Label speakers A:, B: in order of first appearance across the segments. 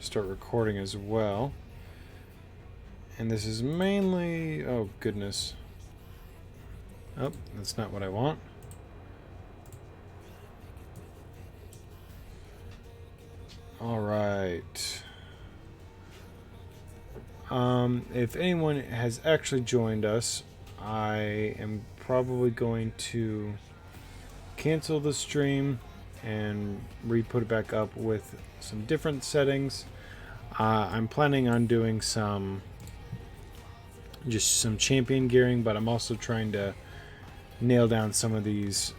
A: start recording as well. And this is mainly... oh, goodness. Oh, that's not what I want. Alright. If anyone has actually joined us, I am probably going to cancel the stream and re-put it back up with some different settings. I'm planning on doing some champion gearing, but I'm also trying to nail down some of these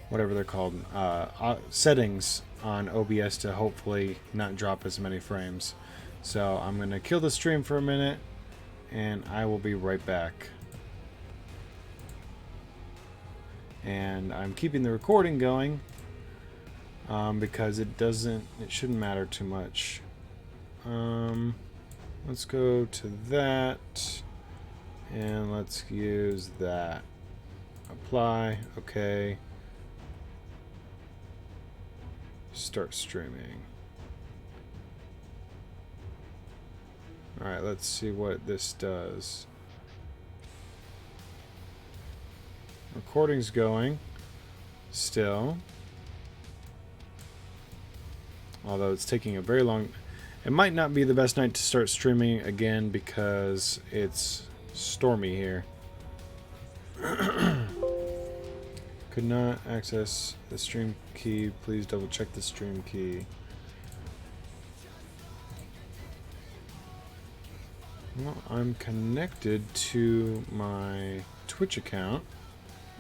A: whatever they're called settings on OBS to hopefully not drop as many frames. So I'm gonna kill the stream for a minute and I will be right back. And I'm keeping the recording going because it shouldn't matter too much. Let's go to that and let's use that. Apply. Okay. Start streaming. Alright, let's see what this does. Recording's going still, although it's taking a very long... It might not be the best night to start streaming again because it's stormy here. Could not access the stream key. Please double check the stream key. Well, I'm connected to my Twitch account.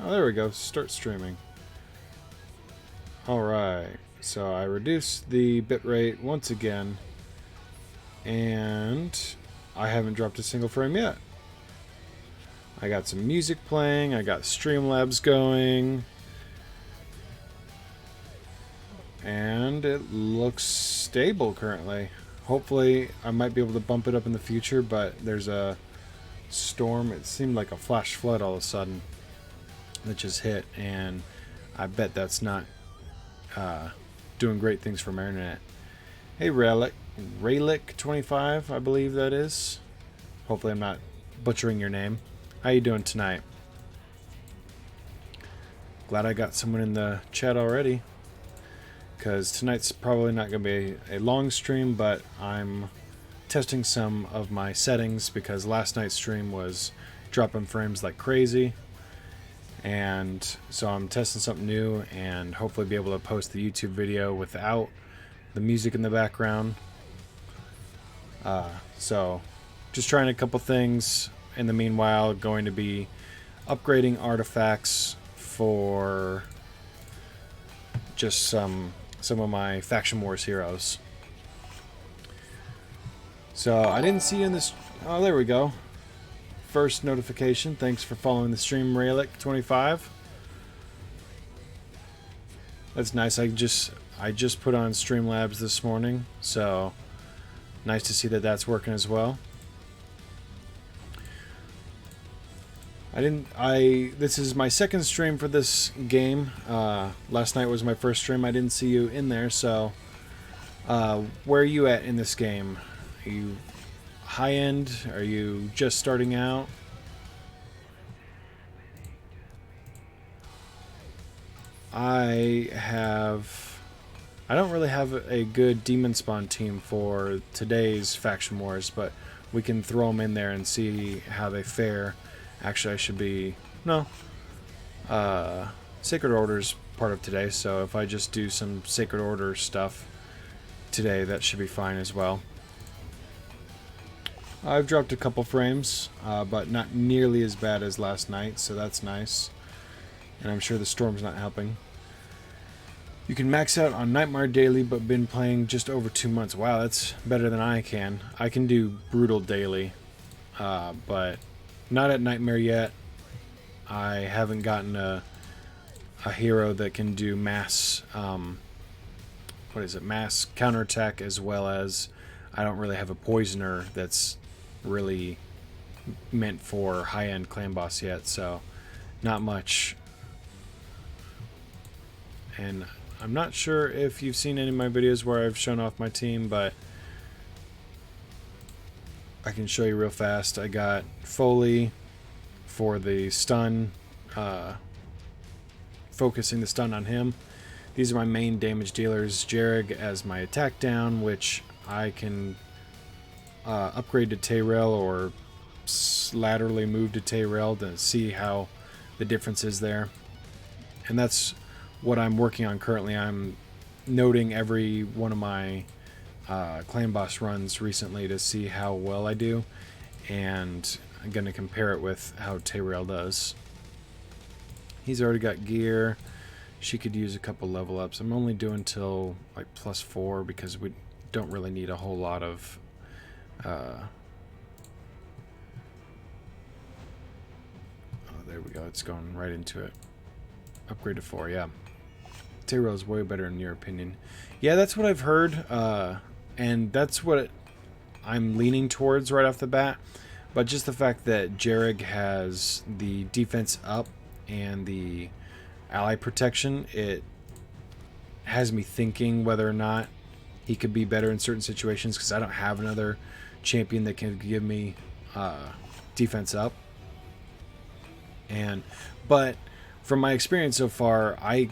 A: Oh, there we go. Start streaming. Alright. So I reduced the bitrate once again. And I haven't dropped a single frame yet. I got some music playing. I got Streamlabs going. And it looks stable currently. Hopefully I might be able to bump it up in the future, but there's a storm. It seemed like a flash flood all of a sudden that just hit, and I bet that's not doing great things for my internet. Hey Raylick25, I believe that is. Hopefully I'm not butchering your name. How you doing tonight? Glad I got someone in the chat already, because tonight's probably not going to be a long stream, but I'm testing some of my settings because last night's stream was dropping frames like crazy. And so I'm testing something new and hopefully be able to post the YouTube video without the music in the background. So just trying a couple things. In the meanwhile, going to be upgrading artifacts for just some of my Faction Wars heroes. So I didn't see you in this... Oh, there we go. First notification. Thanks for following the stream, Raylick25. That's nice. I just put on Streamlabs this morning, so nice to see that that's working as well. This is my second stream for this game. Last night was my first stream. I didn't see you in there, so where are you at in this game? Are you high end? Are you just starting out? I don't really have a good demon spawn team for today's Faction Wars, but we can throw them in there and see how they fare. Actually, I should be... No. Sacred Order's part of today, so if I just do some Sacred Order stuff today, that should be fine as well. I've dropped a couple frames, but not nearly as bad as last night, so that's nice. And I'm sure the storm's not helping. You can max out on Nightmare Daily, but been playing just over 2 months. Wow, that's better than I can. I can do Brutal Daily, but not at Nightmare yet. I haven't gotten a hero that can do mass, mass counterattack, as well as I don't really have a poisoner that's really meant for high-end clan boss yet, so not much. And I'm not sure if you've seen any of my videos where I've shown off my team, but I can show you real fast. I got Foley for the stun, focusing the stun on him. These are my main damage dealers. Jarrig as my attack down, which I can upgrade to Tyrell or laterally move to Tyrell to see how the difference is there. And that's what I'm working on currently. I'm noting every one of my clan boss runs recently to see how well I do, and I'm going to compare it with how Tyrell does. He's already got gear. She could use a couple level ups. I'm only doing till like +4 because we don't really need a whole lot of oh, there we go. It's going right into it. Upgrade to 4, yeah. Tyrell's way better in your opinion. Yeah, that's what I've heard, and that's what I'm leaning towards right off the bat. But just the fact that Jarrig has the defense up and the ally protection, it has me thinking whether or not he could be better in certain situations, because I don't have another champion that can give me defense up. But from my experience so far, I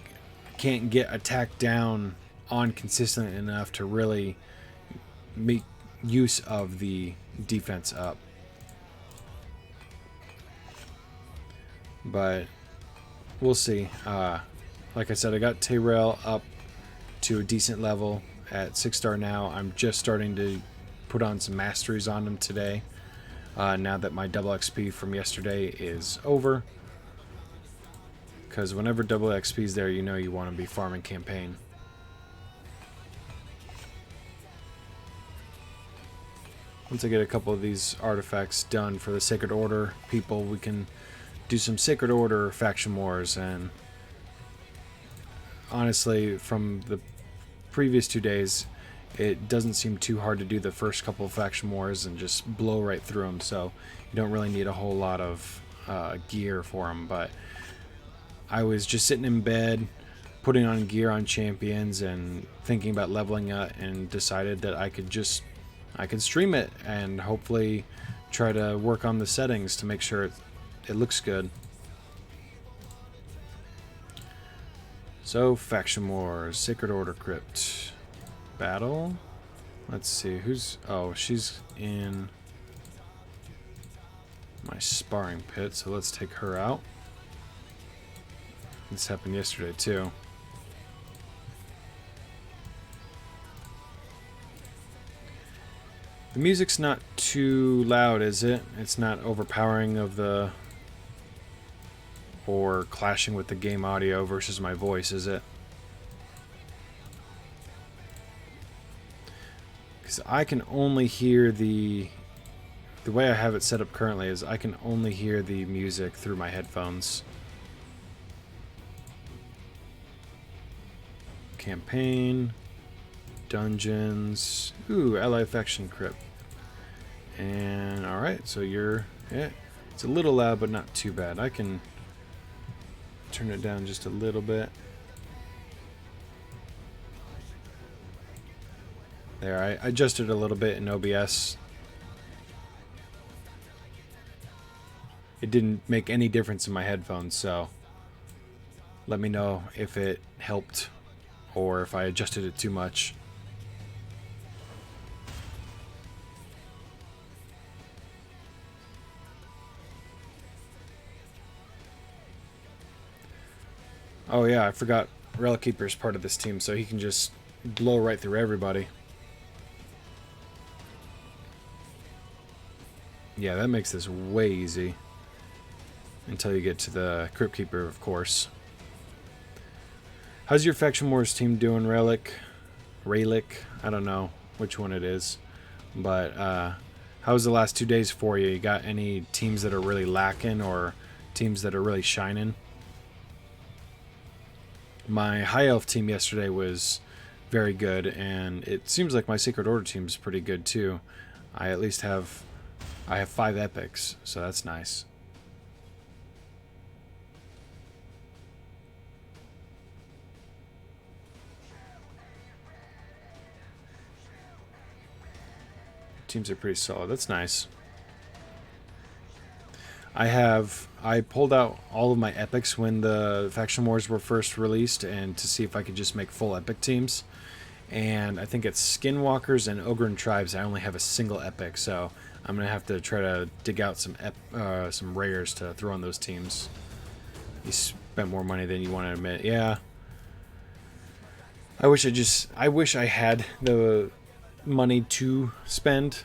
A: can't get attack down on consistent enough to really make use of the defense up. But we'll see. Like I said, I got Tyrell up to a decent level at 6-star now. I'm just starting to put on some masteries on him today, now that my double XP from yesterday is over. Because whenever double XP is there, you know you want to be farming campaign. Once I get a couple of these artifacts done for the Sacred Order people, we can do some Sacred Order faction wars. And honestly, from the previous 2 days, it doesn't seem too hard to do the first couple of faction wars and just blow right through them. So you don't really need a whole lot of gear for them. But I was just sitting in bed, putting on gear on champions and thinking about leveling up, and decided that I could stream it and hopefully try to work on the settings to make sure it looks good. So, faction wars, Sacred Order Crypt, battle. Let's see who's. Oh, she's in my sparring pit, so let's take her out. This happened yesterday too. The music's not too loud, is it? It's not overpowering of the, or clashing with the game audio versus my voice, is it? Because I can only hear the way I have it set up currently is I can only hear the music through my headphones. Campaign, dungeons, ooh, ally faction crypt. And alright, so it's a little loud but not too bad. I can turn it down just a little bit. There, I adjusted a little bit in OBS. It didn't make any difference in my headphones, so let me know if it helped or if I adjusted it too much. Oh yeah, I forgot Relic Keeper is part of this team, so he can just blow right through everybody. Yeah, that makes this way easy. Until you get to the Crypt Keeper, of course. How's your Faction Wars team doing, Relic? I don't know which one it is. But how's the last 2 days for you? You got any teams that are really lacking or teams that are really shining? My High Elf team yesterday was very good, and it seems like my Sacred Order team is pretty good too. I at least have 5 epics, so that's nice. teams are pretty solid. That's nice. I pulled out all of my epics when the Faction Wars were first released, and to see if I could just make full epic teams. And I think it's Skinwalkers and Ogryn Tribes. I only have a single epic, so I'm gonna have to try to dig out some rares to throw on those teams. You spent more money than you want to admit. Yeah. I wish I had the money to spend.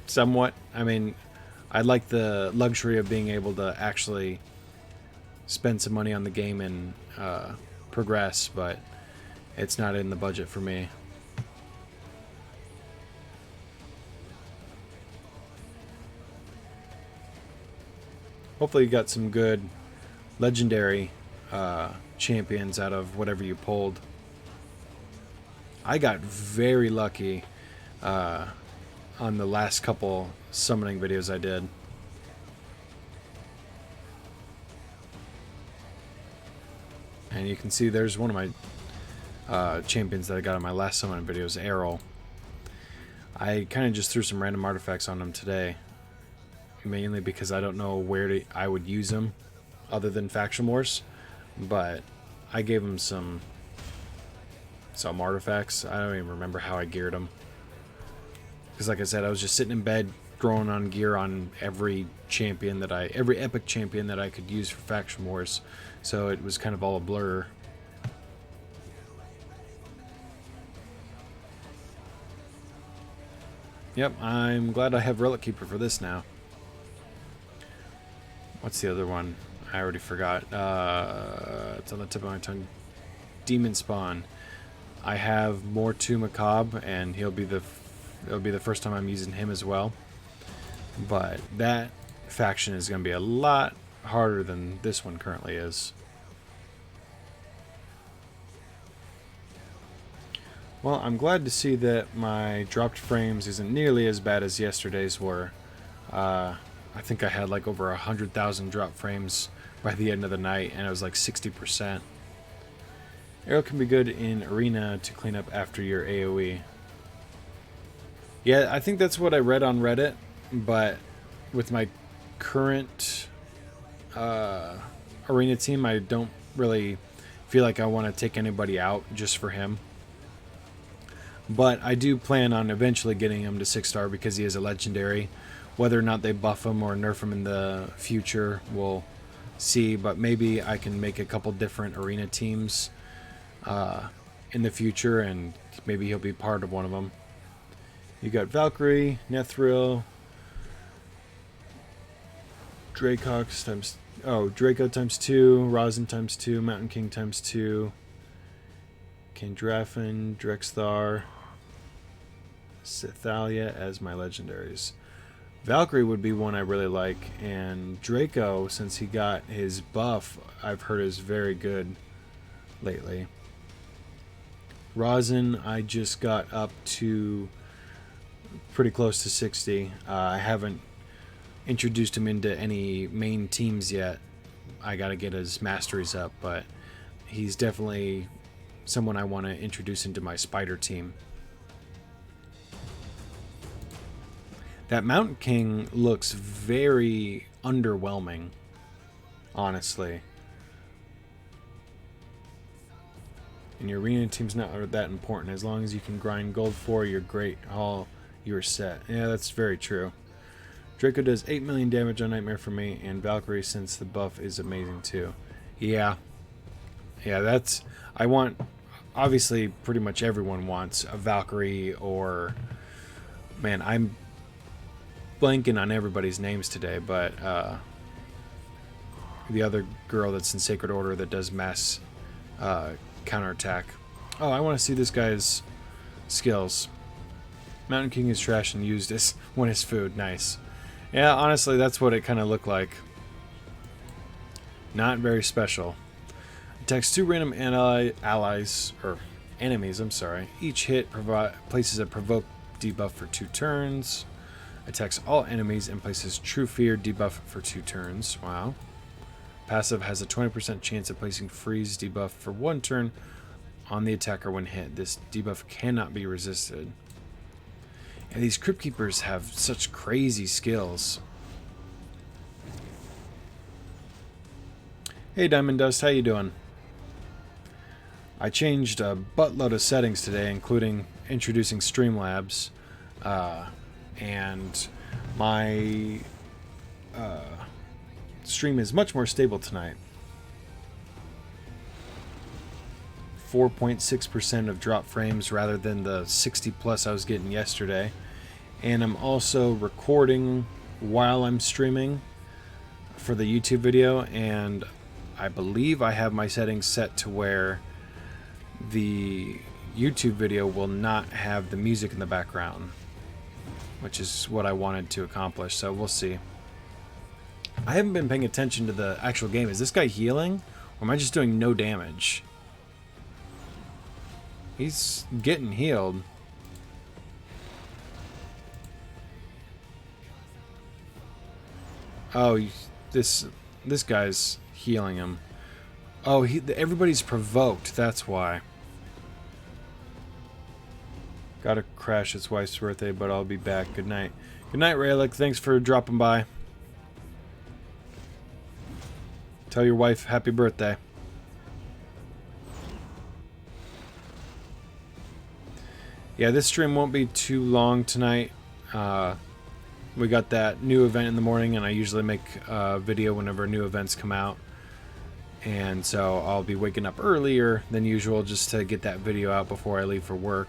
A: Somewhat. I mean, I like the luxury of being able to actually spend some money on the game and progress, but it's not in the budget for me. Hopefully you got some good legendary champions out of whatever you pulled. I got very lucky on the last couple summoning videos I did. And you can see there's one of my champions that I got on my last summoning videos, Errol. I kind of just threw some random artifacts on him today, mainly because I don't know where I would use them other than Faction Wars, but I gave him some artifacts. I don't even remember how I geared them, because like I said, I was just sitting in bed throwing on gear on every epic champion that I could use for Faction Wars, so it was kind of all a blur. Yep, I'm glad I have Relic Keeper for this now. What's the other one? I already forgot. It's on the tip of my tongue. Demon Spawn. I have Mortu Macabre, and it'll be the first time I'm using him as well. But that faction is going to be a lot harder than this one currently is. Well, I'm glad to see that my dropped frames isn't nearly as bad as yesterday's were. I think I had like over 100,000 drop frames by the end of the night, and it was like 60%. Arrow can be good in Arena to clean up after your AoE. Yeah, I think that's what I read on Reddit, but with my current Arena team, I don't really feel like I want to take anybody out just for him. But I do plan on eventually getting him to 6-star because he is a legendary. Whether or not they buff him or nerf him in the future, we'll see. But maybe I can make a couple different Arena teams in the future, and maybe he'll be part of one of them. You got Valkyrie, Nethril, Draco times 2, Rosin times 2, Mountain King times 2, Kandrafin, Drexthar, Sithalia as my legendaries. Valkyrie would be one I really like, and Draco, since he got his buff, I've heard is very good lately. Rosin, I just got up to pretty close to 60. I haven't introduced him into any main teams yet. I gotta get his masteries up, but he's definitely someone I want to introduce into my spider team. That Mountain King looks very underwhelming, honestly. And your arena team's not that important. As long as you can grind gold for, you're great. You're set. Yeah, that's very true. Draco does 8 million damage on Nightmare for me, and Valkyrie, since the buff, is amazing too. Yeah, that's... I want... Obviously, pretty much everyone wants a Valkyrie or... Man, I'm blanking on everybody's names today, but the other girl that's in Sacred Order that does mass counterattack. Oh, I want to see this guy's skills. Mountain King is trash and used as one as food. Nice. Yeah, honestly, that's what it kind of looked like. Not very special. Attacks 2 random enemies. I'm sorry. Each hit places a provoke debuff for 2 turns. Attacks all enemies and places True Fear debuff for 2 turns. Wow. Passive has a 20% chance of placing freeze debuff for 1 turn on the attacker when hit. This debuff cannot be resisted. And these Crypt Keepers have such crazy skills. Hey Diamond Dust, how you doing? I changed a buttload of settings today, including introducing Streamlabs, and my stream is much more stable tonight. 4.6% of drop frames rather than the 60 plus I was getting yesterday. And I'm also recording while I'm streaming for the YouTube video, and I believe I have my settings set to where the YouTube video will not have the music in the background, which is what I wanted to accomplish, so we'll see. I haven't been paying attention to the actual game. Is this guy healing, or am I just doing no damage? He's getting healed. Oh, this guy's healing him. Oh, everybody's provoked, that's why. Gotta crash his wife's birthday, but I'll be back. Good night. Good night, Raylick. Thanks for dropping by. Tell your wife happy birthday. Yeah, this stream won't be too long tonight. We got that new event in the morning, and I usually make a video whenever new events come out. And so I'll be waking up earlier than usual just to get that video out before I leave for work.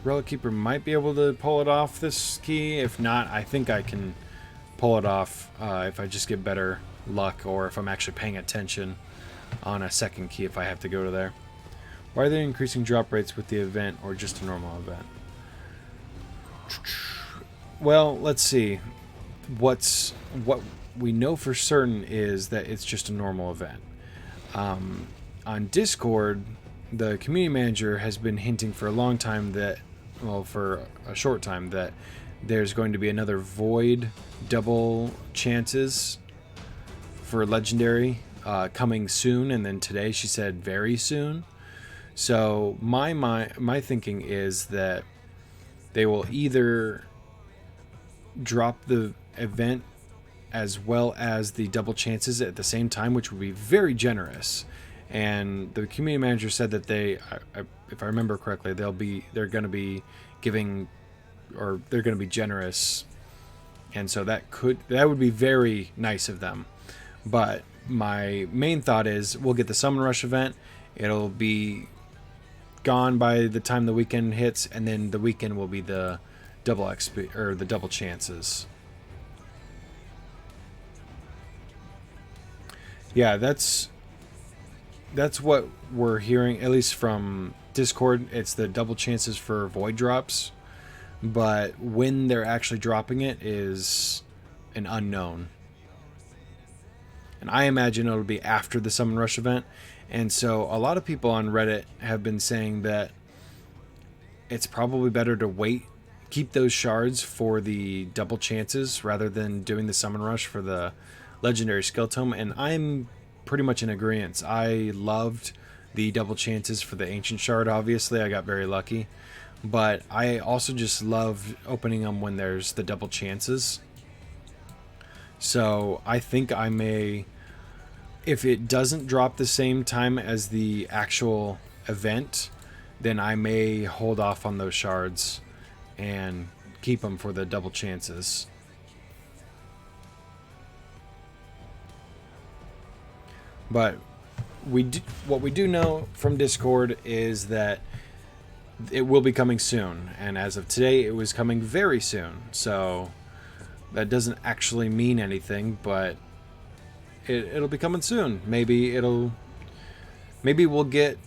A: Relic Keeper might be able to pull it off this key. If not, I think I can pull it off if I just get better luck, or if I'm actually paying attention on a second key if I have to go to there. Why are they increasing drop rates with the event or just a normal event? Well, let's see. What we know for certain is that it's just a normal event. On Discord, the community manager has been hinting for a long time that, well, for a short time, that there's going to be another Void double chances for Legendary coming soon, and then today she said very soon. So my thinking is that they will either drop the event as well as the double chances at the same time, which would be very generous. And the community manager said that if I remember correctly, they're going to be giving, or they're going to be generous, and so that would be very nice of them. But my main thought is we'll get the Summon Rush event. It'll be gone by the time the weekend hits, and then the weekend will be the double XP or the double chances. Yeah, that's what we're hearing, at least from Discord. It's the double chances for Void drops, but when they're actually dropping it is an unknown. And I imagine it'll be after the Summon Rush event. And so a lot of people on Reddit have been saying that it's probably better to wait, keep those shards for the double chances rather than doing the Summon Rush for the Legendary Skill Tome. And I'm pretty much in agreement. I loved the double chances for the Ancient Shard, obviously. I got very lucky. But I also just love opening them when there's the double chances. So I think I may, if it doesn't drop the same time as the actual event, then I may hold off on those shards and keep them for the double chances. But what we do know from Discord is that it will be coming soon, and as of today it was coming very soon. So that doesn't actually mean anything, but it'll be coming soon. Maybe we'll get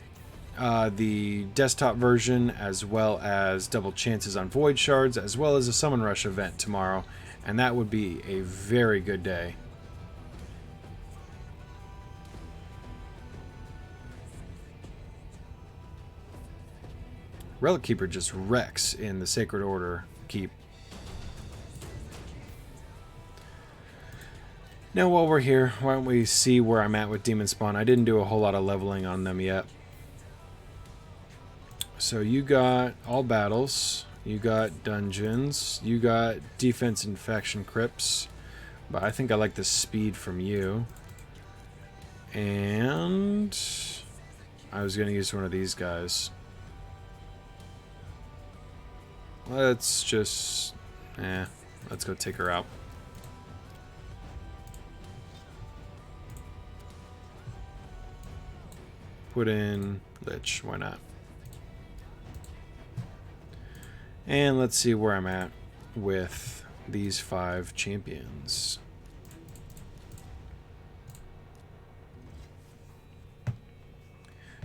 A: the desktop version as well as double chances on Void shards, as well as a Summon Rush event tomorrow, and that would be a very good day. Relic Keeper just wrecks in the Sacred Order keep. Now while we're here, why don't we see where I'm at with Demon Spawn. I didn't do a whole lot of leveling on them yet. So you got all battles, you got dungeons, you got defense and faction crypts, but I think I like the speed from you. And I was gonna use one of these guys. Let's just, let's go take her out. Put in Lich, why not? And let's see where I'm at with these 5 champions. So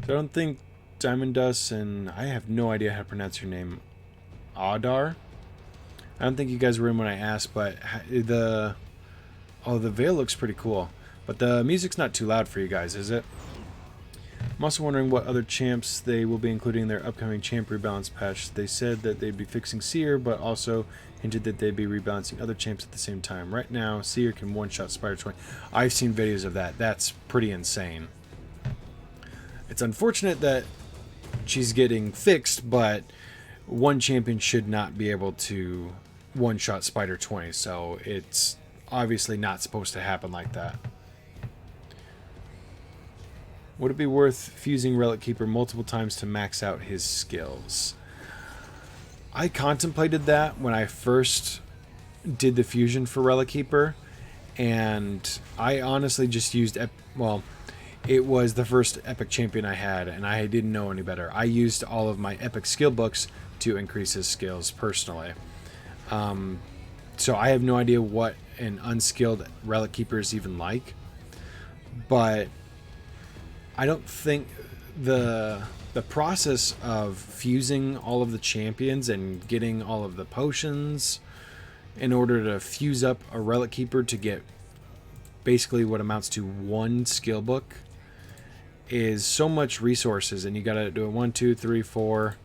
A: I don't think Diamond Dust, and I have no idea how to pronounce your name, Adar. I don't think you guys were in when I asked, but the veil looks pretty cool. But the music's not too loud for you guys, is it? I'm also wondering what other champs they will be including in their upcoming champ rebalance patch. They said that they'd be fixing Seer, but also hinted that they'd be rebalancing other champs at the same time. Right now, Seer can one-shot Spider 20. I've seen videos of that. That's pretty insane. It's unfortunate that she's getting fixed, but one champion should not be able to one-shot Spider 20, so it's obviously not supposed to happen like that. Would it be worth fusing Relic Keeper multiple times to max out his skills? I contemplated that when I first did the fusion for Relic Keeper, and I honestly just used, well, it was the first epic champion I had, and I didn't know any better. I used all of my epic skill books to increase his skills personally. So I have no idea what an unskilled Relic Keeper is even like, but I don't think the process of fusing all of the champions and getting all of the potions in order to fuse up a Relic Keeper to get basically what amounts to 1 skill book is so much resources, and you gotta do it 1, 2, 3, 4,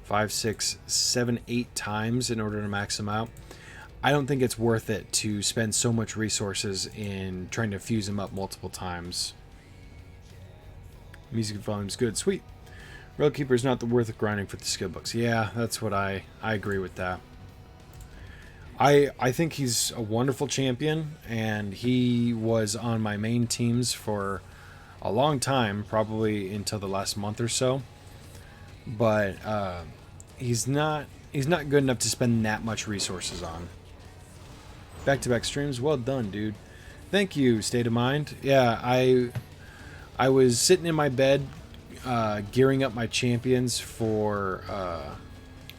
A: 5, 6, 7, 8 times in order to max them out. I don't think it's worth it to spend so much resources in trying to fuse them up multiple times. Music volume's good. Sweet. Relic Keeper is not the worth of grinding for the skill books. Yeah, that's what I agree with that. I think he's a wonderful champion, and he was on my main teams for a long time, probably until the last month or so. But he's not good enough to spend that much resources on. Back-to-back streams, well done, dude. Thank you, State of Mind. Yeah, I was sitting in my bed, gearing up my champions for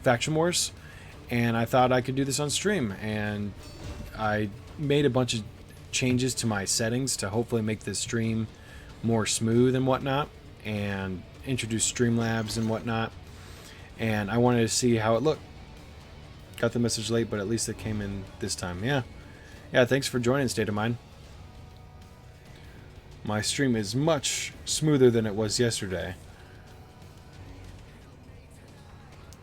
A: Faction Wars, and I thought I could do this on stream, and I made a bunch of changes to my settings to hopefully make this stream more smooth and whatnot, and introduce Streamlabs and whatnot, and I wanted to see how it looked. Got the message late, but at least it came in this time. Yeah, thanks for joining, State of Mind. My stream is much smoother than it was yesterday.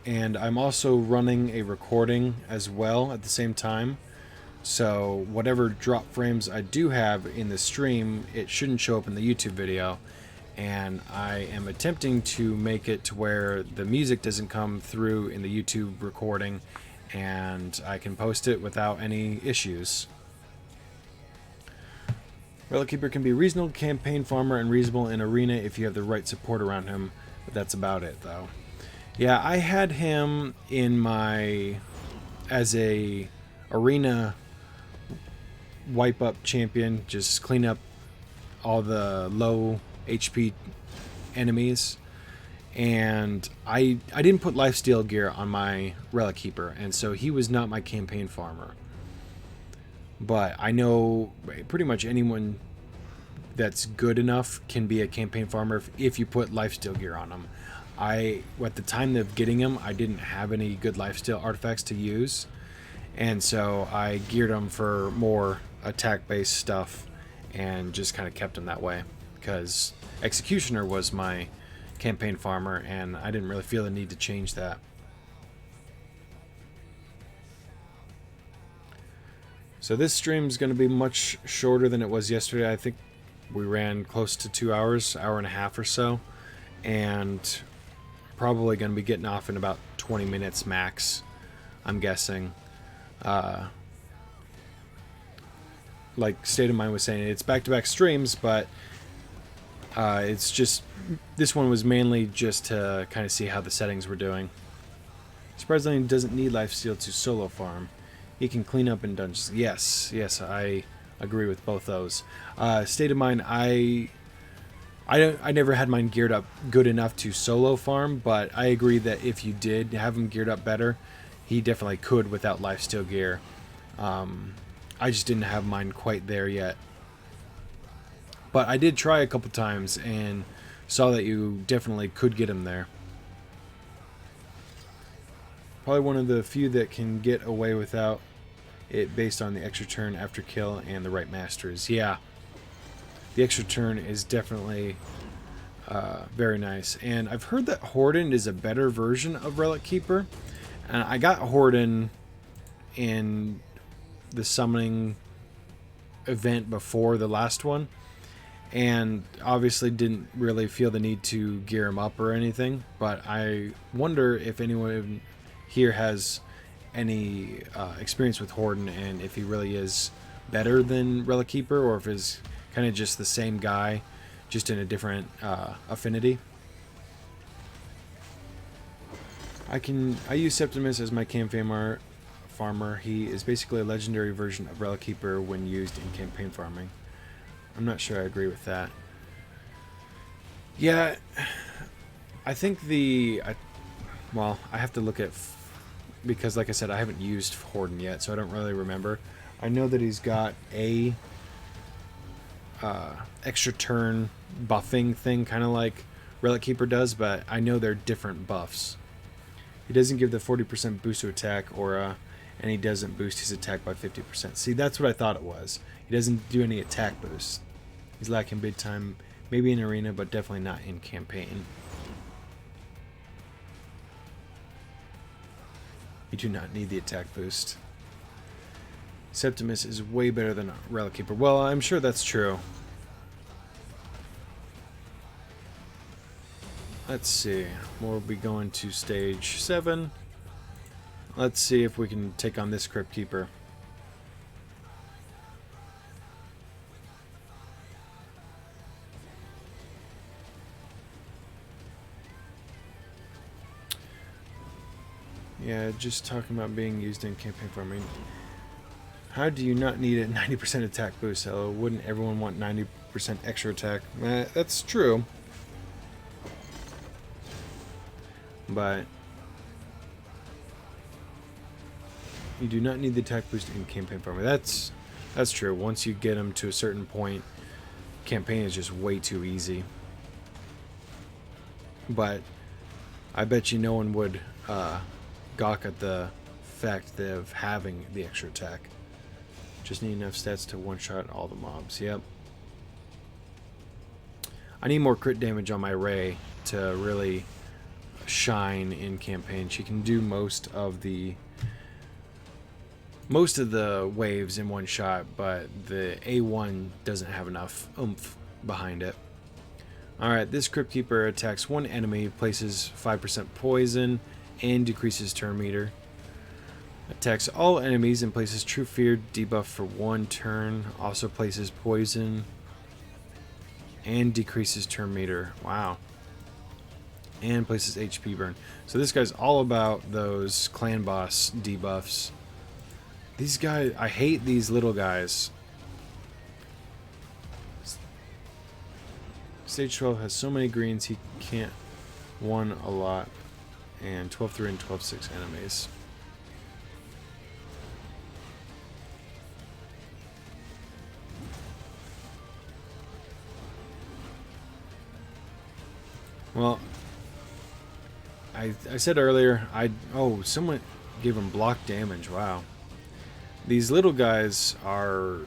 A: And I'm also running a recording as well at the same time. So whatever drop frames I do have in the stream, it shouldn't show up in the YouTube video. And I am attempting to make it to where the music doesn't come through in the YouTube recording, and I can post it without any issues. Relic Keeper can be reasonable campaign farmer and reasonable in arena if you have the right support around him, but that's about it though. Yeah, I had him in my as a arena wipe up champion, just clean up all the low HP enemies, and I didn't put lifesteal gear on my Relic Keeper, and so he was not my campaign farmer. But I know pretty much anyone that's good enough can be a campaign farmer if you put lifesteal gear on them. At the time of getting him, I didn't have any good lifesteal artifacts to use, and so I geared him for more attack-based stuff and just kind of kept him that way, because Executioner was my campaign farmer, and I didn't really feel the need to change that. So this stream is going to be much shorter than it was yesterday. I think we ran close to 2 hours, hour and a half or so, and probably going to be getting off in about 20 minutes max, I'm guessing. Like State of Mind was saying, it's back-to-back streams, but it's just, this one was mainly just to kind of see how the settings were doing. Surprisingly, he doesn't need lifesteal to solo farm. He can clean up in dungeons. Yes, I agree with both those. State of Mind, I never had mine geared up good enough to solo farm, but I agree that if you did have him geared up better, he definitely could without lifesteal gear. I just didn't have mine quite there yet. But I did try a couple times and saw that you definitely could get him there. Probably one of the few that can get away without it based on the extra turn after kill and the right masters. Yeah, the extra turn is definitely very nice. And I've heard that Horden is a better version of Relic Keeper. And I got Horden in the summoning event before the last one, and obviously didn't really feel the need to gear him up or anything. But I wonder if anyone here has any experience with Horden, and if he really is better than Relic Keeper, or if he's kind of just the same guy, just in a different affinity. I use Septimus as my farmer. He is basically a legendary version of Relic Keeper when used in campaign farming. I'm not sure I agree with that. Yeah, I think well, I have to look at, because like I said, I haven't used Horden yet, so I don't really remember. I know that he's got a extra turn buffing thing, kind of like Relic Keeper does, but I know they're different buffs. He doesn't give the 40% boost to attack aura, and he doesn't boost his attack by 50%. See, that's what I thought it was. He doesn't do any attack boost. He's lacking big time, maybe in arena, but definitely not in campaign. You do not need the attack boost. Septimus is way better than Relic Keeper. Well, I'm sure that's true. Let's see. We'll be going to stage 7. Let's see if we can take on this Crypt Keeper. Yeah, just talking about being used in campaign farming. How do you not need a 90% attack boost? Hello, wouldn't everyone want 90% extra attack? That's true. But you do not need the attack boost in campaign farming. That's true. Once you get them to a certain point, campaign is just way too easy. But I bet you no one would gawk at the fact of having the extra attack. Just need enough stats to one-shot all the mobs. Yep. I need more crit damage on my Ray to really shine in campaign. She can do most of the waves in one shot, but the A1 doesn't have enough oomph behind it. Alright, this Crypt Keeper attacks one enemy, places 5% poison, and decreases turn meter. Attacks all enemies and places True Fear debuff for 1 turn. Also places poison and decreases turn meter. Wow. And places HP burn. So this guy's all about those clan boss debuffs. These guys, I hate these little guys. Stage 12 has so many greens he can't one a lot. And 12-3 and 12-6 enemies. Well, I said earlier, someone gave him block damage. Wow. These little guys are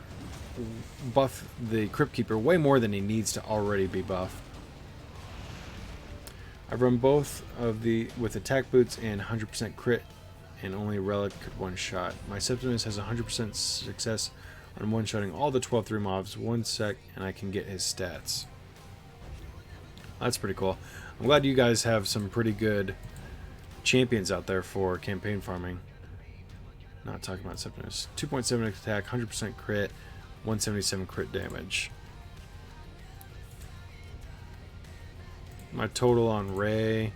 A: buff the Crypt Keeper way more than he needs to already be buffed. I've run both of the with attack boots and 100% crit and only Relic could one-shot. My Septimus has 100% success on one-shotting all the 12-3 mobs 1 sec, and I can get his stats. That's pretty cool. I'm glad you guys have some pretty good champions out there for campaign farming. Not talking about Septimus. 2.7 attack, 100% crit, 177 crit damage. My total on Ray.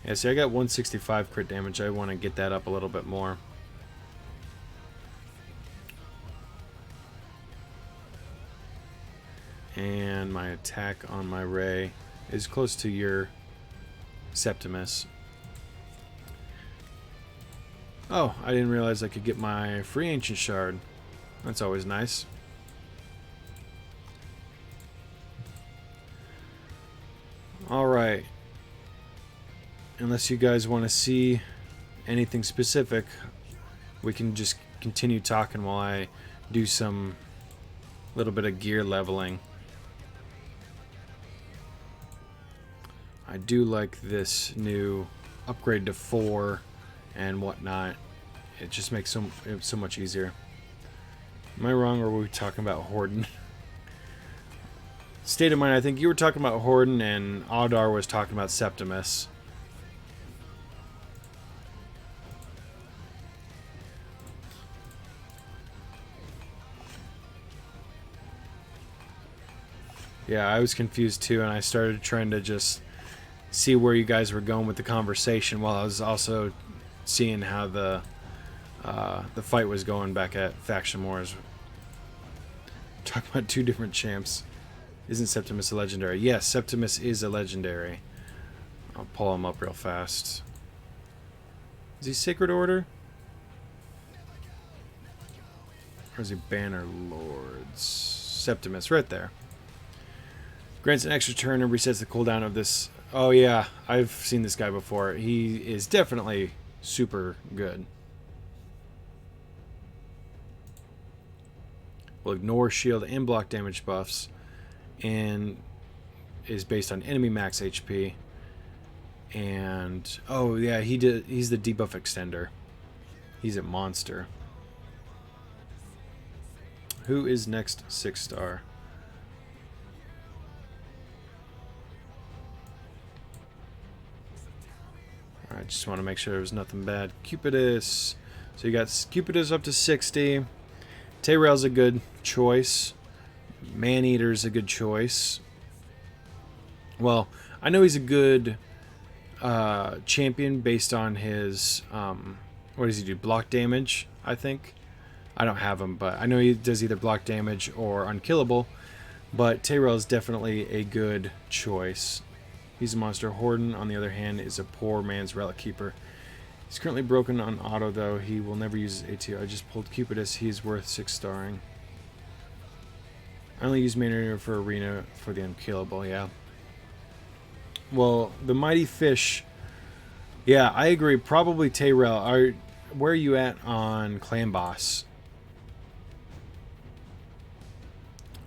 A: Yeah, see, I got 165 crit damage. I want to get that up a little bit more. And my attack on my Ray is close to your Septimus. Oh, I didn't realize I could get my free Ancient Shard. That's always nice. Alright. Unless you guys want to see anything specific, we can just continue talking while I do some little bit of gear leveling. I do like this new upgrade to 4 and whatnot. It just makes it so much easier. Am I wrong, or were we talking about Horden? State of mind, I think you were talking about Horden and Audar was talking about Septimus. Yeah, I was confused too, and I started trying to just see where you guys were going with the conversation while I was also seeing how the fight was going back at Faction Wars. Talking about two different champs. Isn't Septimus a legendary? Yes, Septimus is a legendary. I'll pull him up real fast. Is he Sacred Order? Or is he Banner Lords? Septimus, right there. Grants an extra turn and resets the cooldown of this. Oh yeah, I've seen this guy before. He is definitely super good. Will ignore shield and block damage buffs, and is based on enemy max HP. And oh yeah, he's the debuff extender. He's a monster. Who is next 6-star? I just want to make sure there's nothing bad. Cupidus. So you got Cupidus up to 60. Tayrael's a good choice. Maneater's a good choice. Well, I know he's a good champion based on his what does he do? Block damage, I think. I don't have him, but I know he does either block damage or unkillable. But Tayrael is definitely a good choice. He's a monster. Horden, on the other hand, is a poor man's relic keeper. He's currently broken on auto, though. He will never use his ATO. I just pulled Cupidus. He's worth 6-starring. I only use Maneater for Arena for the unkillable, yeah. Well, the Mighty Fish... Yeah, I agree. Probably Tayrael. Where are you at on Clan Boss?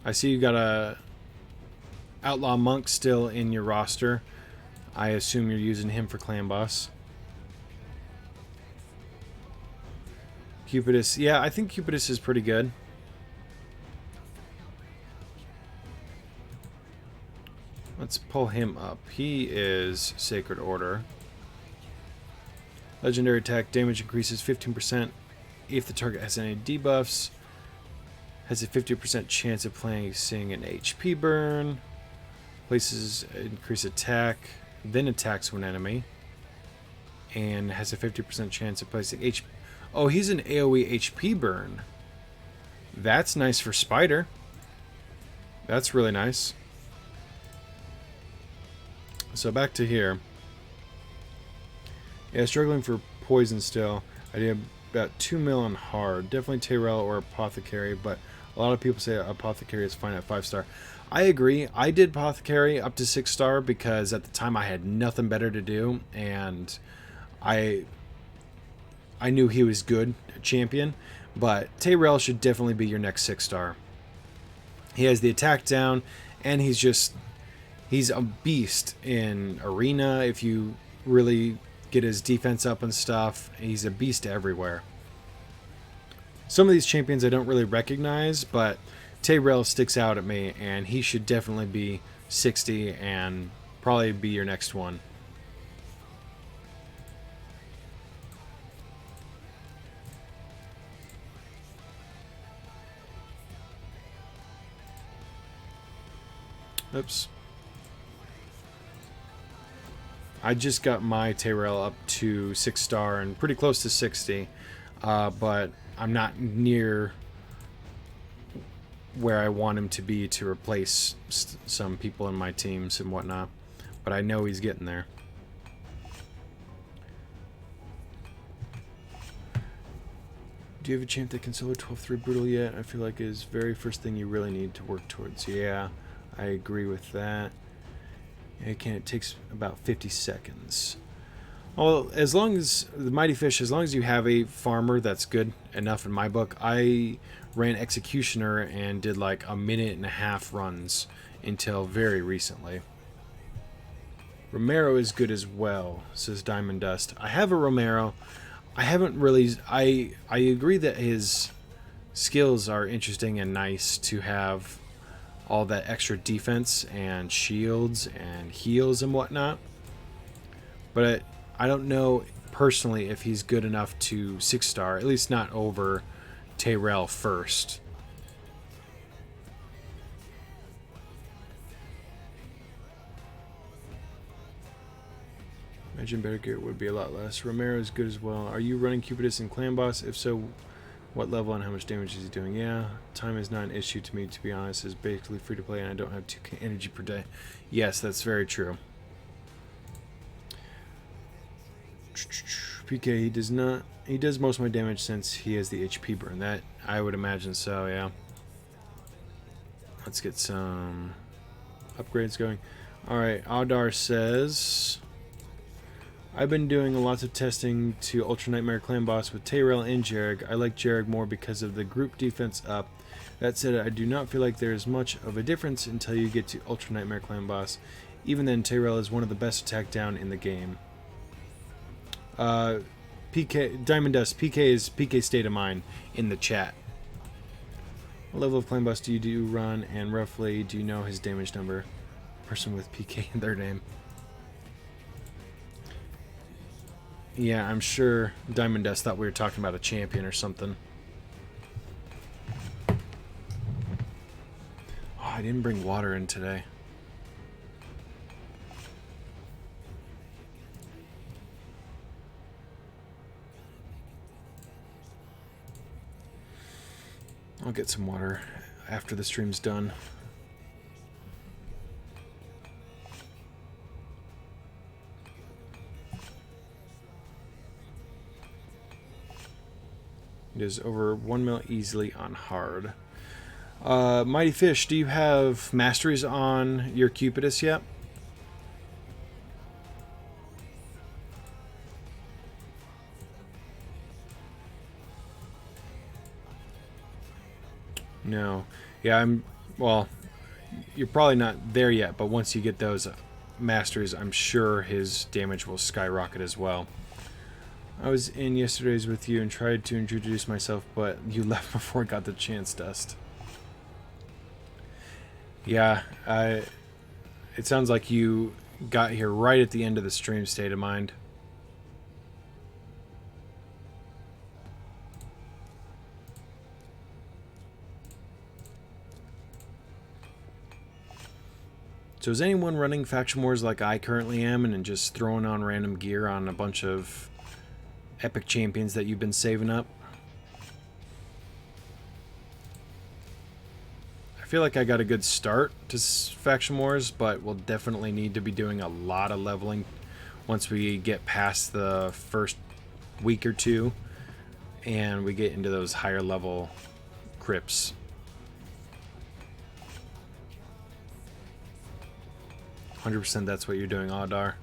A: I see you got a Outlaw Monk still in your roster. I assume you're using him for Clan Boss. Cupidus. Yeah, I think Cupidus is pretty good. Let's pull him up. He is Sacred Order. Legendary attack. Damage increases 15% if the target has any debuffs. Has a 50% chance of placing an HP burn. Places increased attack, then attacks one enemy, and has a 50% chance of placing HP. Oh, he's an AoE HP burn. That's nice for Spider. That's really nice. So back to here. Yeah, struggling for poison still. I did about 2 mil on hard. Definitely Tayrael or Apothecary, but a lot of people say Apothecary is fine at 5-star. I agree. I did Apothecary up to 6-star because at the time I had nothing better to do, and I knew he was good champion, but Tayrael should definitely be your next 6-star. He has the attack down, and he's a beast in Arena if you really get his defense up and stuff. He's a beast everywhere. Some of these champions I don't really recognize, but Tyrell sticks out at me, and he should definitely be 60 and probably be your next one. Oops. I just got my Tyrell up to 6-star and pretty close to 60, but I'm not near where I want him to be to replace some people in my teams and whatnot. But I know he's getting there. Do you have a champ that can solo 12-3 brutal yet? I feel like it is very first thing you really need to work towards. Yeah, I agree with that. It takes about 50 seconds. Well, as long as the Mighty Fish, as long as you have a farmer, that's good enough in my book. I ran Executioner and did like a minute and a half runs until very recently. Romero is good as well, says Diamond Dust. I have a Romero. I haven't really... I agree that his skills are interesting and nice to have all that extra defense and shields and heals and whatnot. But I don't know personally if he's good enough to 6-star, at least not over Tyrell first. Imagine better gear would be a lot less. Romero is good as well. Are you running Cupidus and Clan Boss? If so, what level and how much damage is he doing? Yeah, time is not an issue to me, to be honest. It's basically free to play and I don't have 2k energy per day. Yes, that's very true. PK, he does not... He does most of my damage since he has the HP burn. That, I would imagine so, yeah. Let's get some upgrades going. Alright, Audar says... I've been doing lots of testing to Ultra Nightmare Clan Boss with Tyrell and Jarrig. I like Jarrig more because of the group defense up. That said, I do not feel like there is much of a difference until you get to Ultra Nightmare Clan Boss. Even then, Tyrell is one of the best attack down in the game. PK Diamond Dust, PK is PK State of Mind in the chat. What level of Clan Boss do you run, and roughly do you know his damage number? Person with PK in their name. Yeah, I'm sure Diamond Dust thought we were talking about a champion or something. Oh, I didn't bring water in today. I'll get some water after the stream's done. It is over 1 mil easily on hard. Mighty Fish, do you have masteries on your Cupidus yet? No. Yeah, well, you're probably not there yet, but once you get those masteries, I'm sure his damage will skyrocket as well. I was in yesterday's with you and tried to introduce myself, but you left before I got the chance, Dust. Yeah, it sounds like you got here right at the end of the stream, State of Mind. So is anyone running Faction Wars like I currently am and just throwing on random gear on a bunch of epic champions that you've been saving up? I feel like I got a good start to Faction Wars, but we'll definitely need to be doing a lot of leveling once we get past the first week or two and we get into those higher level crypts. 100% that's what you're doing, Audar.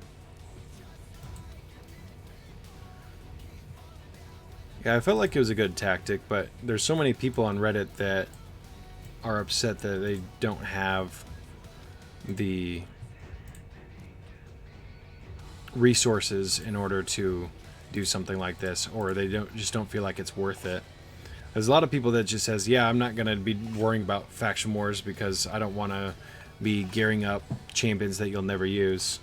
A: Yeah, I felt like it was a good tactic, but there's so many people on Reddit that are upset that they don't have the resources in order to do something like this, or they don't feel like it's worth it. There's a lot of people that just says, yeah, I'm not going to be worrying about faction wars because I don't want to be gearing up champions that you'll never use.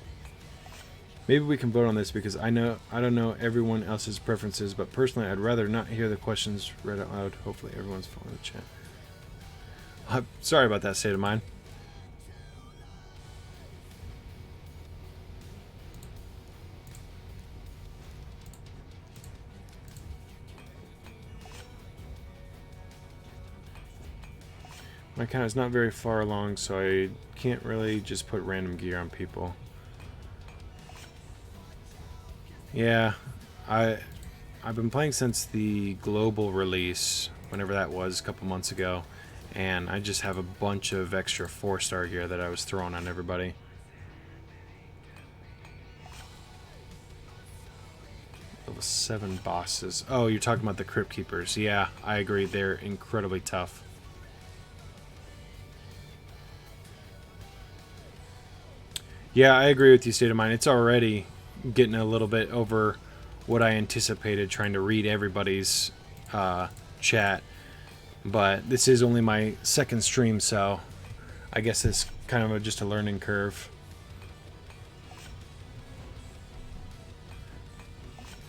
A: Maybe we can vote on this because I don't know everyone else's preferences, but personally I'd rather not hear the questions read out loud. Hopefully everyone's following the chat. Sorry about that state of mind. My account is not very far along, so I can't really just put random gear on people. Yeah, I've been playing since the global release, whenever that was, a couple months ago, and I just have a bunch of extra 4-star gear that I was throwing on everybody. Level 7 bosses. Oh, you're talking about the Crypt Keepers. Yeah, I agree. They're incredibly tough. Yeah, I agree with you, State of Mind. It's already getting a little bit over what I anticipated trying to read everybody's chat. But this is only my second stream, so I guess it's kind of just a learning curve.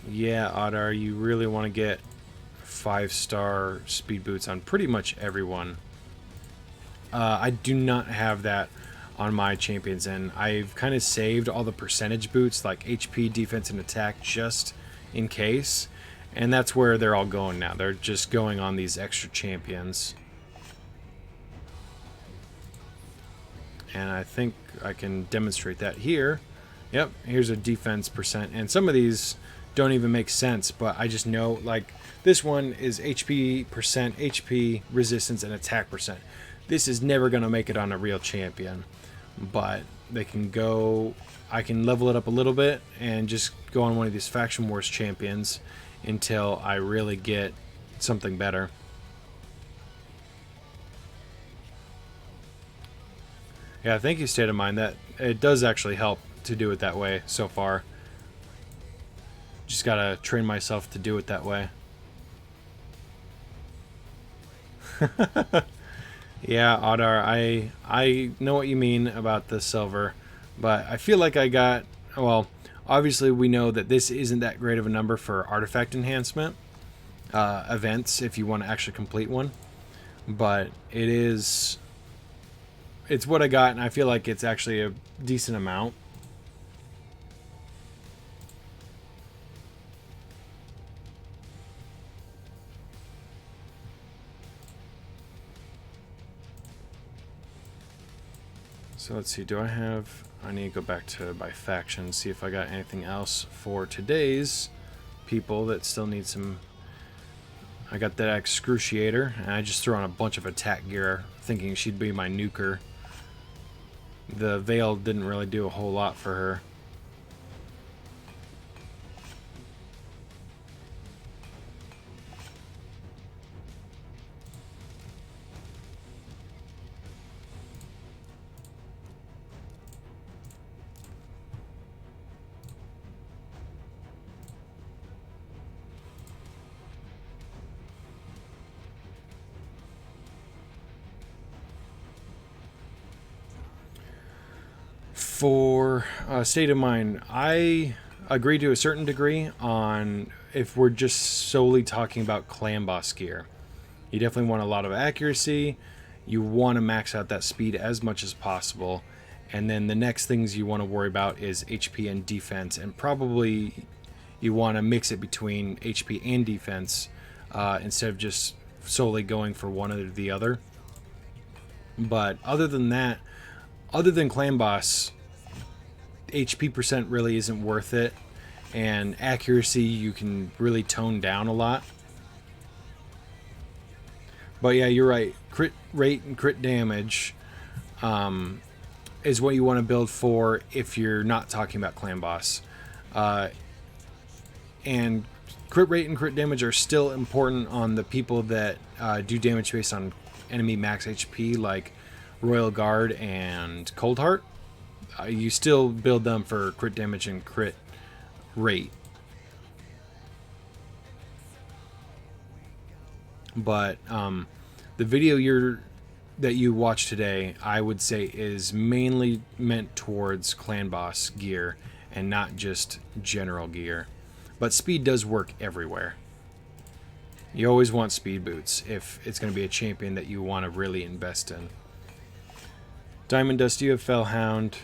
A: Yeah, Oddar, you really want to get 5-star speed boots on pretty much everyone. I do not have that on my champions, and I've kind of saved all the percentage boots like HP, defense, and attack just in case, and that's where they're all going now. They're just going on these extra champions, and I think I can demonstrate that here. Yep, here's a defense percent, and some of these don't even make sense, but I just know, like this one is HP percent, HP resistance, and attack percent. This is never going to make it on a real champion, but they can go, I can level it up a little bit and just go on one of these Faction Wars champions until I really get something better. Yeah, thank you, State of Mind. That it does actually help to do it that way so far. Just gotta train myself to do it that way. Yeah, Oddar, I know what you mean about the silver, but I feel like I got, well, obviously we know that this isn't that great of a number for artifact enhancement events if you want to actually complete one, but it's what I got, and I feel like it's actually a decent amount. So let's see, I need to go back to my faction, see if I got anything else for today's people that still need some. I got that Excruciator, and I just threw on a bunch of attack gear, thinking she'd be my nuker. The Veil didn't really do a whole lot for her. For State of Mind, I agree to a certain degree on if we're just solely talking about clan boss gear. You definitely want a lot of accuracy. You want to max out that speed as much as possible. And then the next things you want to worry about is HP and defense. And probably you want to mix it between HP and defense instead of just solely going for one or the other. But other than that, other than clan boss, HP percent really isn't worth it, and accuracy you can really tone down a lot. But yeah, you're right. Crit rate and crit damage is what you want to build for if you're not talking about clan boss. And crit rate and crit damage are still important on the people that do damage based on enemy max HP, like Royal Guard and Cold Heart. You still build them for crit damage and crit rate. But the video that you watched today, I would say, is mainly meant towards clan boss gear and not just general gear. But speed does work everywhere. You always want speed boots if it's going to be a champion that you want to really invest in. Diamond Dust, do you have Fellhound?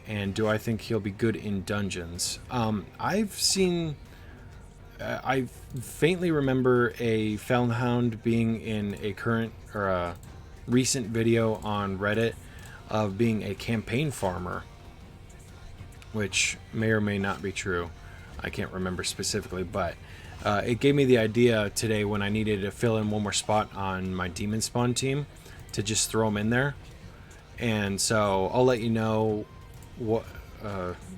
A: And do I think he'll be good in dungeons? I faintly remember a Fellhound being in a current or a recent video on Reddit of being a campaign farmer, which may or may not be true. I can't remember specifically, but it gave me the idea today when I needed to fill in one more spot on my demon spawn team to just throw him in there. And so I'll let you know what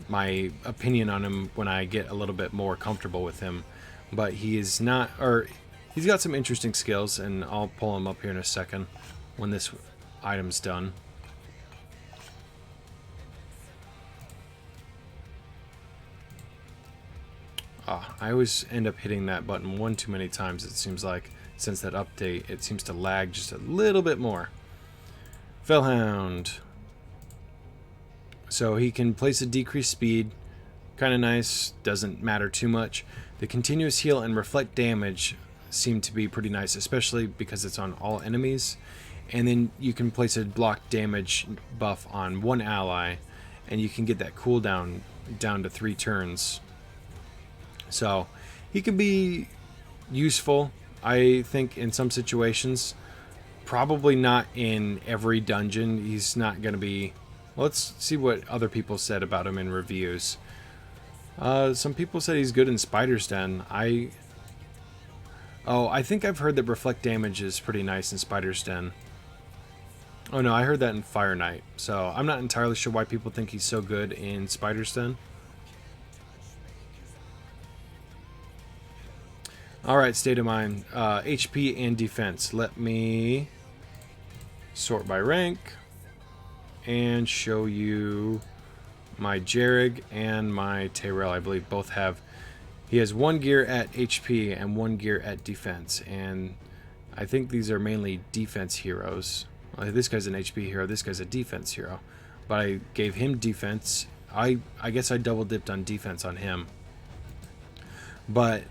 A: my opinion on him when I get a little bit more comfortable with him. But he is not, or he's got some interesting skills, and I'll pull him up here in a second when this item's done. I always end up hitting that button one too many times, it seems like. Since that update, it seems to lag just a little bit more. Fellhound. So he can place a decreased speed. Kind of nice. Doesn't matter too much. The continuous heal and reflect damage seem to be pretty nice, especially because it's on all enemies. And then you can place a block damage buff on one ally, and you can get that cooldown down to 3 turns. So he can be useful, I think, in some situations. Probably not in every dungeon. He's not going to be... Let's see what other people said about him in reviews. Some people said he's good in Spider's Den. I think I've heard that reflect damage is pretty nice in Spider's Den. Oh no, I heard that in Fire Knight. So I'm not entirely sure why people think he's so good in Spider's Den. Alright, state of mind. HP and defense. Let me sort by rank and show you my Jarrig and my Tyrell. I believe both have... He has 1 gear at HP and 1 gear at defense. And I think these are mainly defense heroes. This guy's an HP hero, this guy's a defense hero. But I gave him defense. I guess I double dipped on defense on him. But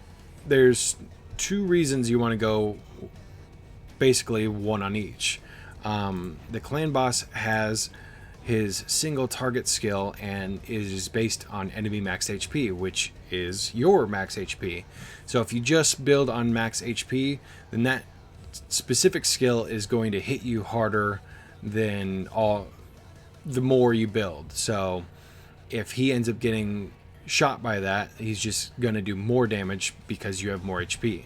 A: there's 2 reasons you want to go basically 1 on each. The clan boss has his single target skill and is based on enemy max HP, which is your max HP. So if you just build on max HP, then that specific skill is going to hit you harder than the more you build. So if he ends up getting shot by that, he's just going to do more damage because you have more HP.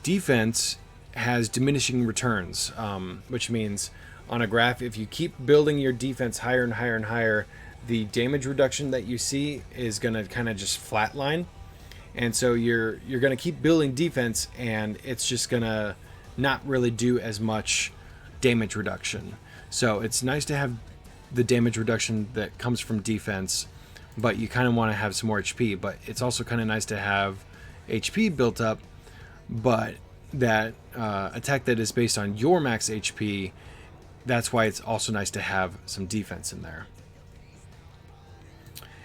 A: Defense has diminishing returns, which means on a graph, if you keep building your defense higher and higher and higher, the damage reduction that you see is going to kind of just flatline. And so you're going to keep building defense, and it's just going to not really do as much damage reduction. So it's nice to have the damage reduction that comes from defense, but you kind of want to have some more HP. But it's also kind of nice to have HP built up, but that attack that is based on your max HP, that's why it's also nice to have some defense in there.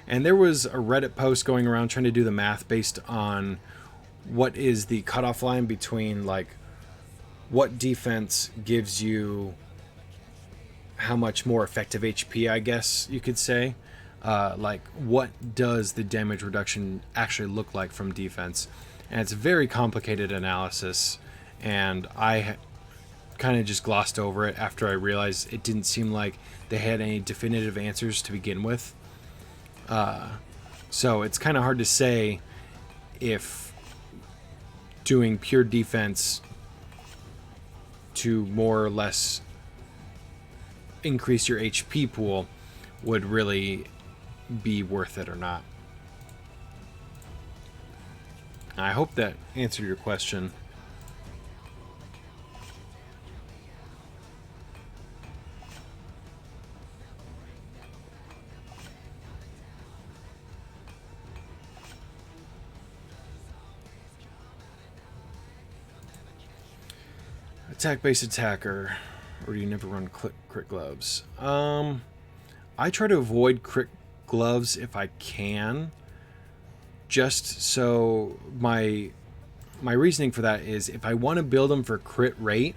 A: And there was a Reddit post going around trying to do the math based on what is the cutoff line between, like, what defense gives you how much more effective HP, I guess you could say. Like, what does the damage reduction actually look like from defense? And it's a very complicated analysis, and I kind of just glossed over it after I realized it didn't seem like they had any definitive answers to begin with. So it's kind of hard to say if doing pure defense to more or less increase your HP pool would really be worth it or not. I hope that answered your question. Attack-based attacker. Or do you never run crit gloves? I try to avoid crit gloves if I can. Just so my reasoning for that is if I want to build them for crit rate,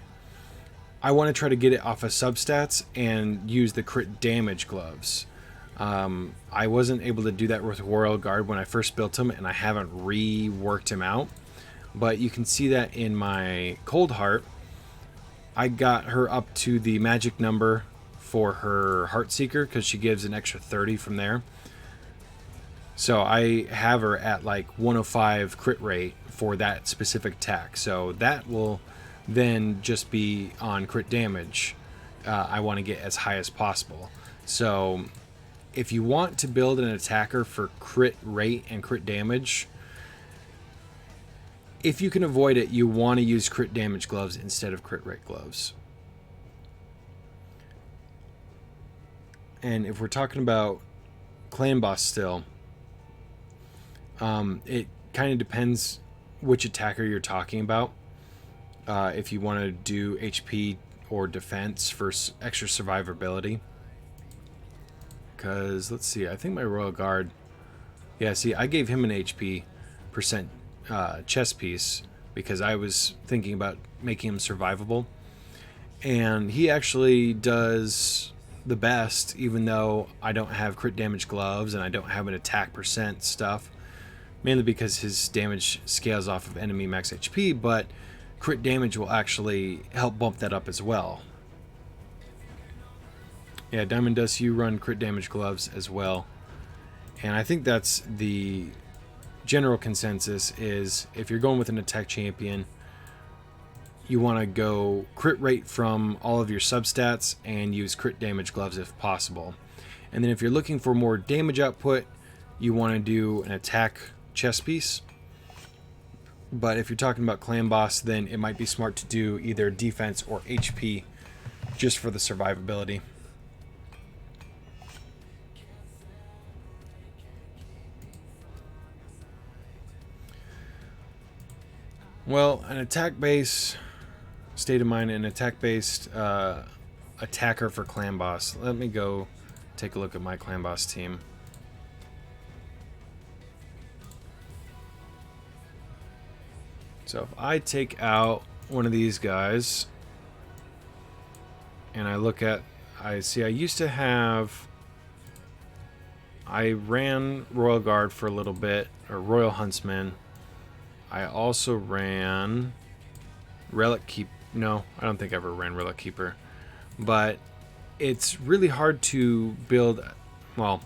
A: I want to try to get it off of substats and use the crit damage gloves. I wasn't able to do that with Royal Guard when I first built him, and I haven't reworked him out. But you can see that in my Cold Heart. I got her up to the magic number for her Heartseeker because she gives an extra 30 from there. So I have her at like 105 crit rate for that specific attack. So that will then just be on crit damage. I want to get as high as possible. So if you want to build an attacker for crit rate and crit damage, if you can avoid it, you want to use crit damage gloves instead of crit rate gloves. And if we're talking about clan boss still, it kind of depends which attacker you're talking about. If you want to do HP or defense for extra survivability. Because, let's see, I think my Royal Guard... Yeah, see, I gave him an HP percent chess piece because I was thinking about making him survivable. And he actually does the best, even though I don't have crit damage gloves and I don't have an attack percent stuff. Mainly because his damage scales off of enemy max HP, but crit damage will actually help bump that up as well. Yeah, Diamond Dust, you run crit damage gloves as well. And I think that's the general consensus is if you're going with an attack champion, you want to go crit rate from all of your substats and use crit damage gloves if possible. And then if you're looking for more damage output, you want to do an attack chest piece. But if you're talking about clan boss, then it might be smart to do either defense or HP just for the survivability. Well, an attack-based state of mind, an attack-based attacker for clan boss. Let me go take a look at my clan boss team. So if I take out one of these guys and I look at, I see I used to have, I ran Royal Guard for a little bit, or Royal Huntsman. I also ran Relic Keep. No, I don't think I ever ran Relic Keeper. But it's really hard to build. Well,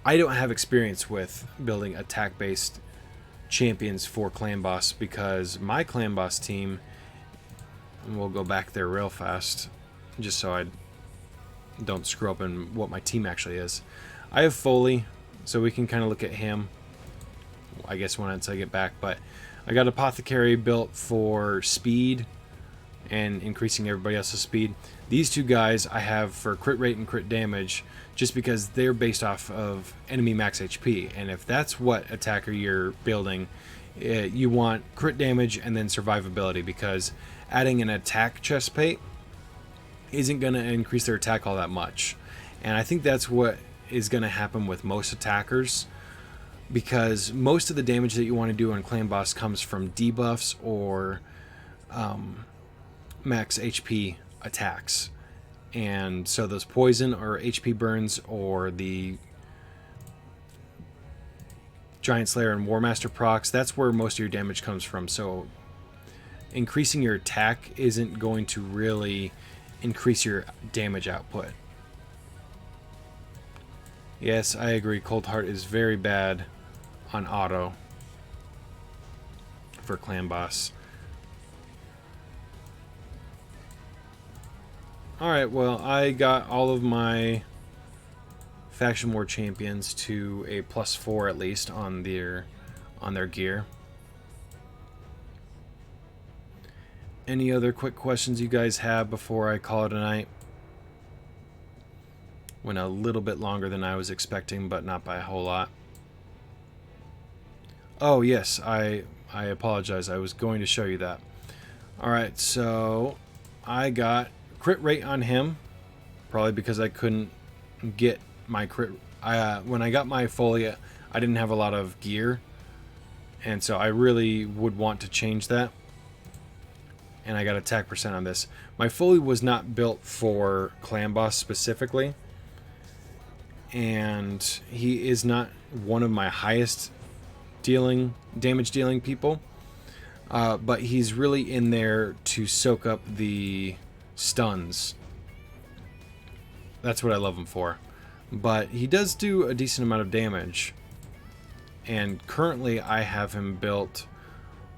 A: I don't have experience with building attack-based champions for clan boss because my clan boss team, and we'll go back there real fast just so I don't screw up in what my team actually is. I have Foley, so we can kind of look at him, I guess, once I get back. But I got Apothecary built for speed and increasing everybody else's speed. These two guys I have for crit rate and crit damage just because they're based off of enemy max HP. And if that's what attacker you're building, you want crit damage and then survivability, because adding an attack chest plate isn't going to increase their attack all that much. And I think that's what is going to happen with most attackers, because most of the damage that you want to do on clan boss comes from debuffs or max HP attacks. And so those poison or HP burns or the Giant Slayer and War Master procs, that's where most of your damage comes from. So increasing your attack isn't going to really increase your damage output. Yes, I agree. Cold Heart is very bad on auto for clan boss. Alright, well, I got all of my Faction War champions to a +4 at least on their gear. Any other quick questions you guys have before I call it a night? Went a little bit longer than I was expecting, but not by a whole lot. Oh yes, I apologize. I was going to show you that. Alright, so I got crit rate on him, probably because I couldn't get my crit. When I got my Folia, I didn't have a lot of gear, and so I really would want to change that. And I got attack percent on this. My Folia was not built for Clan Boss specifically, and he is not one of my highest damage dealing people. But he's really in there to soak up the stuns. That's what I love him for. But he does do a decent amount of damage. And currently I have him built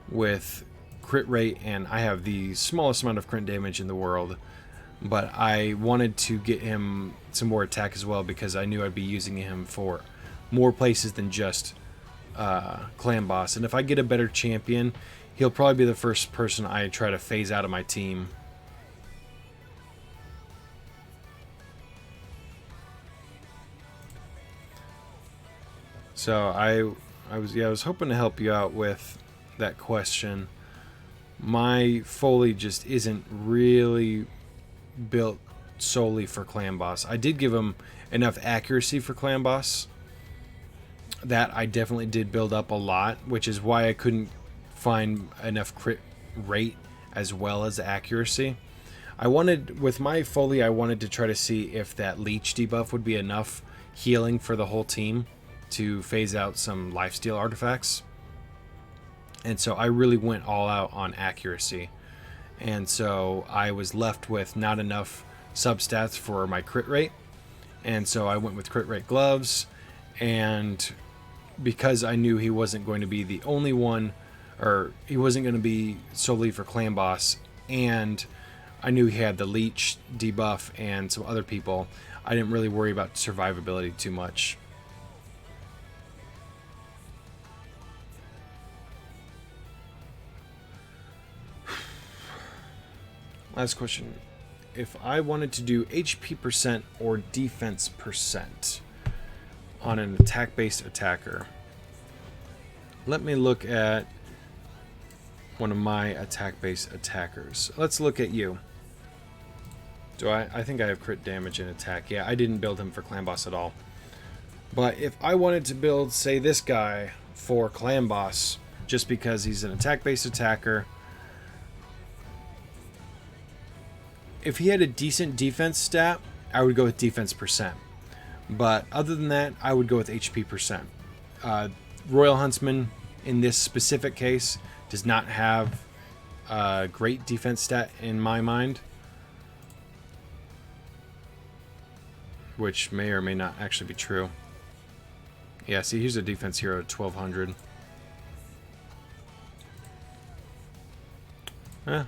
A: with crit rate, and I have the smallest amount of crit damage in the world. But I wanted to get him some more attack as well, because I knew I'd be using him for more places than just Clan Boss. And if I get a better champion, he'll probably be the first person I try to phase out of my team. So I was hoping to help you out with that question. My Foley just isn't really built solely for Clan Boss. I did give him enough accuracy for Clan Boss. That I definitely did build up a lot, which is why I couldn't find enough crit rate as well as accuracy. With my Foley, I wanted to try to see if that leech debuff would be enough healing for the whole team to phase out some lifesteal artifacts. And so I really went all out on accuracy. And so I was left with not enough substats for my crit rate. And so I went with crit rate gloves. And because I knew he wasn't going to be the only one, or he wasn't going to be solely for Clan Boss, and I knew he had the leech debuff and some other people, I didn't really worry about survivability too much. Last question. If I wanted to do HP percent or defense percent on an attack-based attacker, let me look at one of my attack-based attackers. Let's look at you. I think I have crit damage and attack. Yeah, I didn't build him for Clan Boss at all. But if I wanted to build, say, this guy for Clan Boss, just because he's an attack-based attacker, if he had a decent defense stat, I would go with defense percent. But other than that, I would go with HP percent. Royal Huntsman, in this specific case, does not have a great defense stat in my mind, which may or may not actually be true. Yeah, see, here's a defense hero at 1200.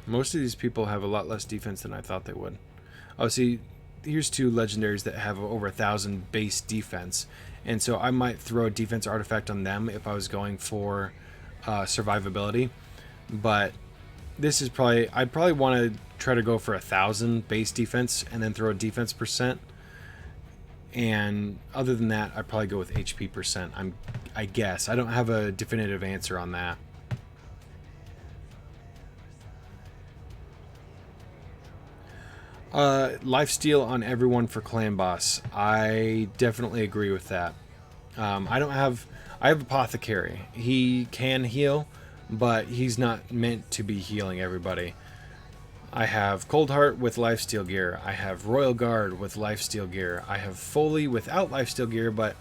A: Most of these people have a lot less defense than I thought they would. Oh, see, here's two legendaries that have over 1,000 base defense, and so I might throw a defense artifact on them if I was going for survivability. But this is I'd probably want to try to go for 1,000 base defense and then throw a defense percent. And other than that, I'd probably go with HP percent. I guess I don't have a definitive answer on that. Lifesteal on everyone for Clan Boss. I definitely agree with that. I have Apothecary. He can heal, but he's not meant to be healing everybody. I have Cold Heart with lifesteal gear. I have Royal Guard with lifesteal gear. I have Foley without lifesteal gear, but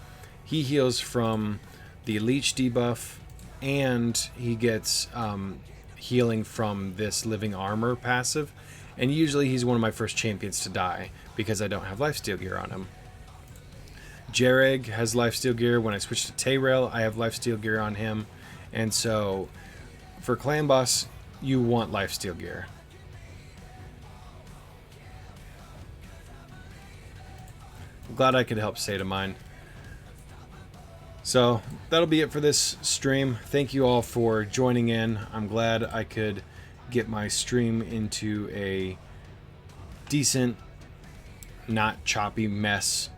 A: he heals from the leech debuff, and he gets healing from this living armor passive. And usually he's one of my first champions to die because I don't have lifesteal gear on him. Jareg has lifesteal gear. When I switch to Tayrail, I have lifesteal gear on him. And so for Clan Boss, you want lifesteal gear. I'm glad I could help state of mine. So that'll be it for this stream. Thank you all for joining in. I'm glad I could get my stream into a decent, not choppy mess,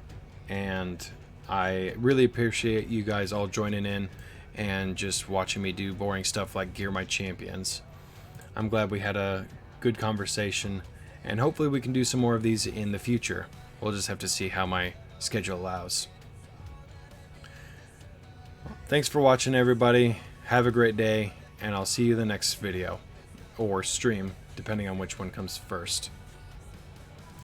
A: and I really appreciate you guys all joining in and just watching me do boring stuff like gear my champions. I'm glad we had a good conversation, and hopefully we can do some more of these in the future. We'll just have to see how my schedule allows. Thanks for watching, everybody. Have a great day, and I'll see you in the next video, or stream, depending on which one comes first.